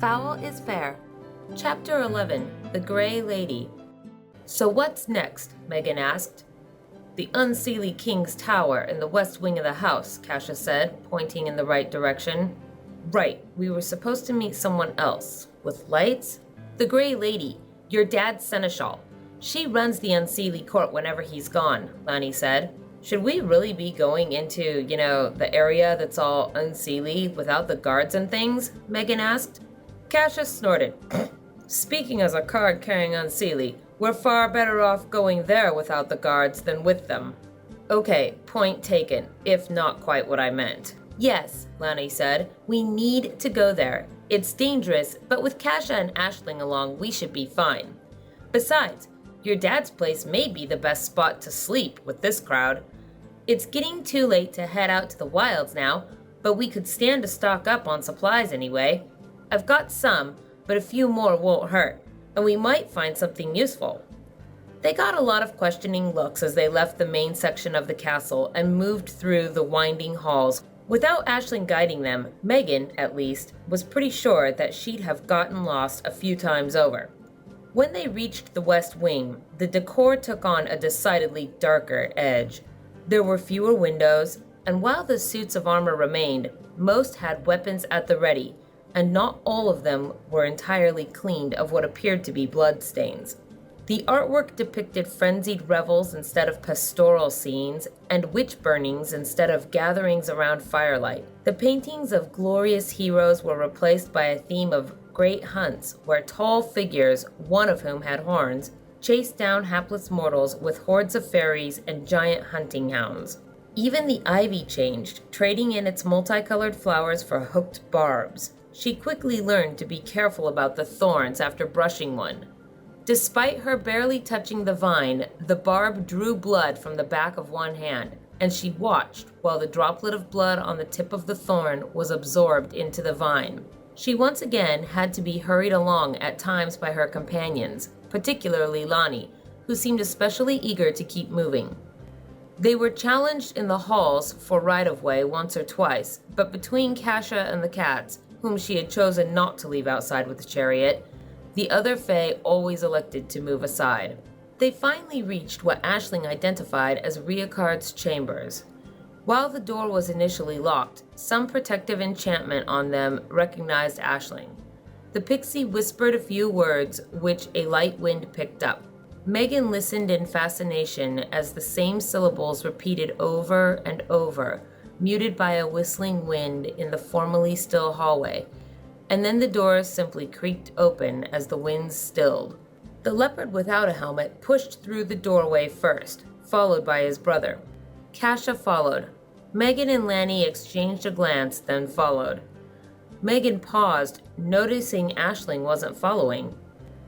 Foul is Fair. Chapter 11, The Grey Lady. So what's next? Megan asked. The unseelie King's Tower in the west wing of the house, Kasha said, pointing in the right direction. Right, we were supposed to meet someone else. With lights? The Grey Lady, your dad's seneschal. She runs the unseelie court whenever he's gone, Lani said. Should we really be going into, the area that's all unseelie without the guards and things? Megan asked. Kasha snorted. Speaking as a card-carrying unseelie, we're far better off going there without the guards than with them. Okay, point taken, if not quite what I meant. Yes, Lani said, we need to go there. It's dangerous, but with Kasha and Aisling along, we should be fine. Besides, your dad's place may be the best spot to sleep with this crowd. It's getting too late to head out to the wilds now, but we could stand to stock up on supplies anyway. I've got some, but a few more won't hurt, and we might find something useful. They got a lot of questioning looks as they left the main section of the castle and moved through the winding halls. Without Aisling guiding them, Megan, at least, was pretty sure that she'd have gotten lost a few times over. When they reached the west wing, the decor took on a decidedly darker edge. There were fewer windows, and while the suits of armor remained, most had weapons at the ready, and not all of them were entirely cleaned of what appeared to be bloodstains. The artwork depicted frenzied revels instead of pastoral scenes, and witch burnings instead of gatherings around firelight. The paintings of glorious heroes were replaced by a theme of great hunts, where tall figures, one of whom had horns, chased down hapless mortals with hordes of fairies and giant hunting hounds. Even the ivy changed, trading in its multicolored flowers for hooked barbs. She quickly learned to be careful about the thorns after brushing one. Despite her barely touching the vine, the barb drew blood from the back of one hand, and she watched while the droplet of blood on the tip of the thorn was absorbed into the vine. She once again had to be hurried along at times by her companions, particularly Lani, who seemed especially eager to keep moving. They were challenged in the halls for right-of-way once or twice, but between Kasha and the cats, whom she had chosen not to leave outside with the chariot, the other Fae always elected to move aside. They finally reached what Aisling identified as Riacard's chambers. While the door was initially locked, some protective enchantment on them recognized Aisling. The pixie whispered a few words, which a light wind picked up. Megan listened in fascination as the same syllables repeated over and over, muted by a whistling wind in the formerly still hallway, and then the doors simply creaked open as the winds stilled. The leopard without a helmet pushed through the doorway first, followed by his brother. Kasha followed. Megan and Lani exchanged a glance, then followed. Megan paused, noticing Aisling wasn't following.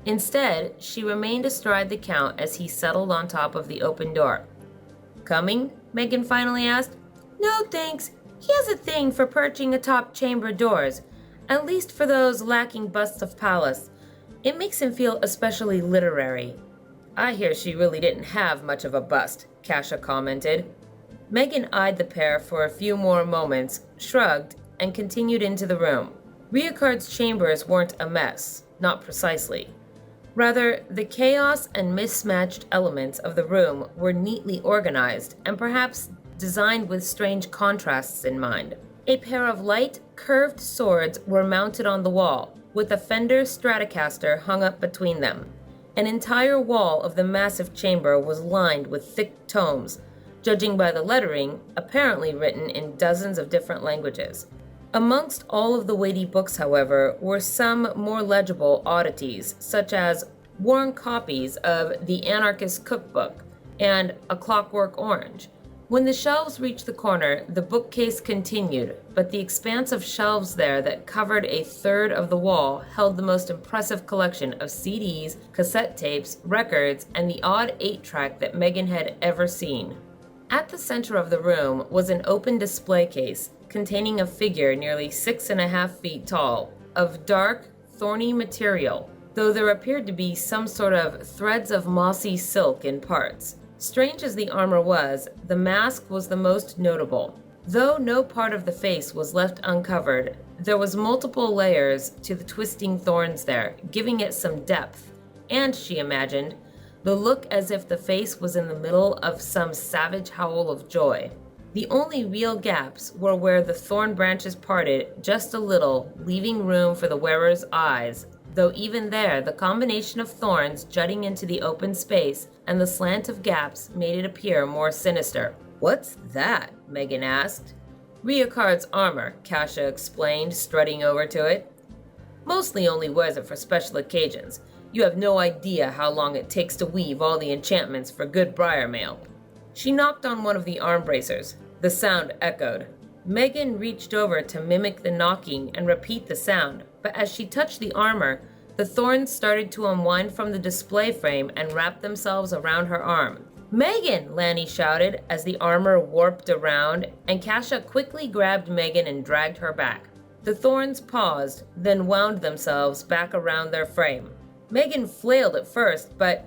Instead, she remained astride the Count as he settled on top of the open door. Coming? Megan finally asked. No, thanks. He has a thing for perching atop chamber doors, at least for those lacking busts of Pallas. It makes him feel especially literary. I hear she really didn't have much of a bust, Kasha commented. Megan eyed the pair for a few more moments, shrugged, and continued into the room. Riacard's chambers weren't a mess, not precisely. Rather, the chaos and mismatched elements of the room were neatly organized and perhaps designed with strange contrasts in mind. A pair of light, curved swords were mounted on the wall, with a Fender Stratocaster hung up between them. An entire wall of the massive chamber was lined with thick tomes, judging by the lettering, apparently written in dozens of different languages. Amongst all of the weighty books, however, were some more legible oddities, such as worn copies of The Anarchist Cookbook and A Clockwork Orange. When the shelves reached the corner, the bookcase continued, but the expanse of shelves there that covered a third of the wall held the most impressive collection of CDs, cassette tapes, records, and the odd 8-track that Megan had ever seen. At the center of the room was an open display case containing a figure nearly 6.5 feet tall, of dark, thorny material, though there appeared to be some sort of threads of mossy silk in parts. Strange as the armor was, the mask was the most notable. Though no part of the face was left uncovered, there was multiple layers to the twisting thorns there, giving it some depth, and, she imagined, the look as if the face was in the middle of some savage howl of joy. The only real gaps were where the thorn branches parted just a little, leaving room for the wearer's eyes, though even there the combination of thorns jutting into the open space and the slant of gaps made it appear more sinister. "What's that?" Megan asked. "Riocard's armor," Kasha explained, strutting over to it. "Mostly only wears it for special occasions. You have no idea how long it takes to weave all the enchantments for good briar mail." She knocked on one of the arm bracers. The sound echoed. Megan reached over to mimic the knocking and repeat the sound, but as she touched the armor, the thorns started to unwind from the display frame and wrap themselves around her arm. "Megan!" Lanny shouted as the armor warped around, and Kasha quickly grabbed Megan and dragged her back. The thorns paused, then wound themselves back around their frame. Megan flailed at first, but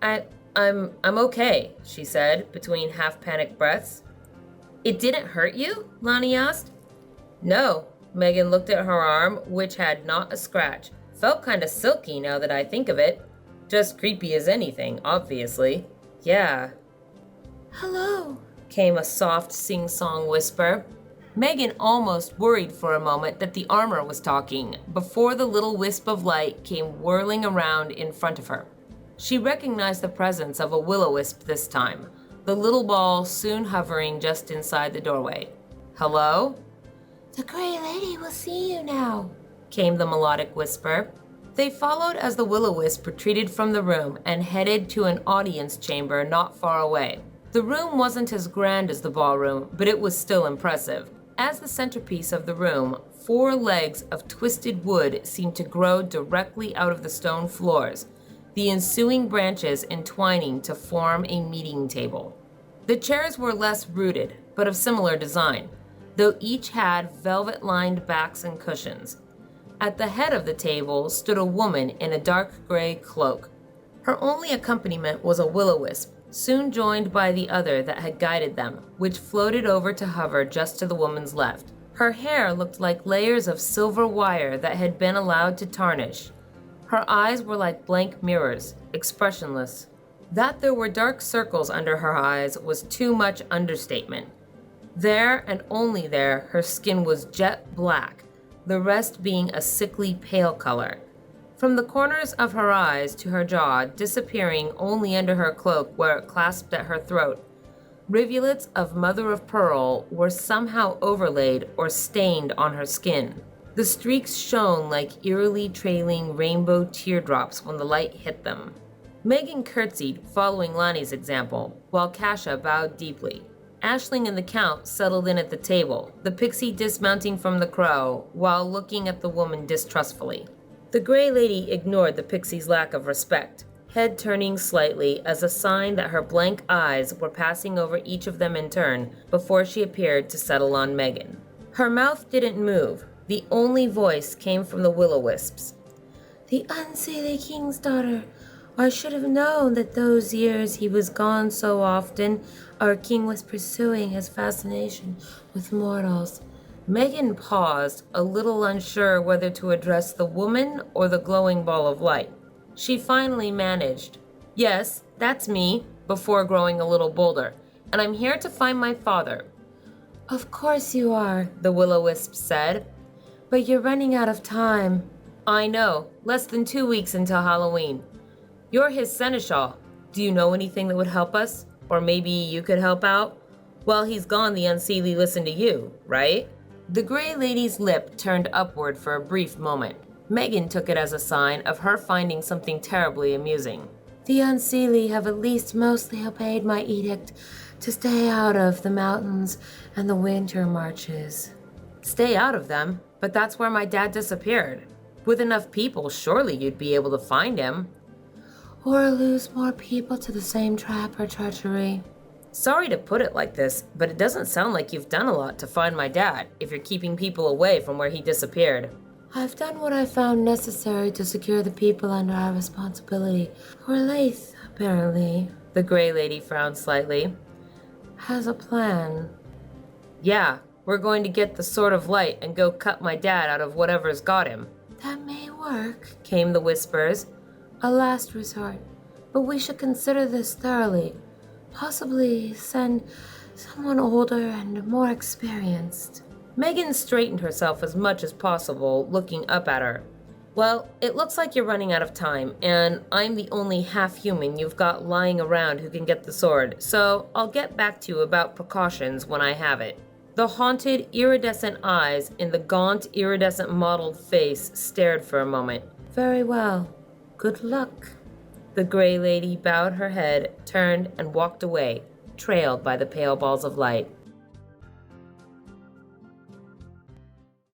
I'm okay, she said, between half-panicked breaths. "It didn't hurt you?" Lonnie asked. "No." Megan looked at her arm, which had not a scratch. "Felt kinda silky now that I think of it. Just creepy as anything, obviously. Yeah." "Hello," came a soft sing-song whisper. Megan almost worried for a moment that the armor was talking, before the little wisp of light came whirling around in front of her. She recognized the presence of a will-o-wisp this time, the little ball soon hovering just inside the doorway. "Hello?" "The Gray Lady will see you now," came the melodic whisper. They followed as the will-o-wisp retreated from the room and headed to an audience chamber not far away. The room wasn't as grand as the ballroom, but it was still impressive. As the centerpiece of the room, 4 legs of twisted wood seemed to grow directly out of the stone floors, the ensuing branches entwining to form a meeting table. The chairs were less rooted, but of similar design, though each had velvet-lined backs and cushions. At the head of the table stood a woman in a dark gray cloak. Her only accompaniment was a will-o-wisp, soon joined by the other that had guided them, which floated over to hover just to the woman's left. Her hair looked like layers of silver wire that had been allowed to tarnish. Her eyes were like blank mirrors, expressionless. That there were dark circles under her eyes was too much understatement. There, and only there, her skin was jet black, the rest being a sickly pale color. From the corners of her eyes to her jaw, disappearing only under her cloak where it clasped at her throat, rivulets of mother-of-pearl were somehow overlaid or stained on her skin. The streaks shone like eerily trailing rainbow teardrops when the light hit them. Megan curtsied, following Lonnie's example, while Kasha bowed deeply. Aisling and the Count settled in at the table, the pixie dismounting from the crow while looking at the woman distrustfully. The Gray Lady ignored the pixie's lack of respect, head turning slightly as a sign that her blank eyes were passing over each of them in turn before she appeared to settle on Megan. Her mouth didn't move. The only voice came from the will-o-wisps. "The unseelie king's daughter. I should have known that those years he was gone so often, our king was pursuing his fascination with mortals." Megan paused, a little unsure whether to address the woman or the glowing ball of light. She finally managed, "Yes, that's me," before growing a little bolder, "and I'm here to find my father." "Of course you are," the will-o-wisp said, "but you're running out of time." "I know, less than 2 weeks until Halloween. You're his seneschal. Do you know anything that would help us? Or maybe you could help out? While he's gone, the unseelie listen to you, right?" The Gray Lady's lip turned upward for a brief moment. Megan took it as a sign of her finding something terribly amusing. "The unseelie have at least mostly obeyed my edict to stay out of the mountains and the winter marches." "Stay out of them? But that's where my dad disappeared. With enough people, surely you'd be able to find him." "Or lose more people to the same trap or treachery." "Sorry to put it like this, but it doesn't sound like you've done a lot to find my dad, if you're keeping people away from where he disappeared." "I've done what I found necessary to secure the people under our responsibility. Or Laith, apparently," the Gray Lady frowned slightly, "has a plan." "Yeah, We're going to get the Sword of Light and go cut my dad out of whatever's got him." "That may work," came the whispers. "A last resort. But we should consider this thoroughly. Possibly send someone older and more experienced." Megan straightened herself as much as possible, looking up at her. "Well, it looks like you're running out of time, and I'm the only half-human you've got lying around who can get the sword, so I'll get back to you about precautions when I have it." The haunted, iridescent eyes in the gaunt, iridescent mottled face stared for a moment. "Very well. Good luck." The gray lady bowed her head, turned, and walked away, trailed by the pale balls of light.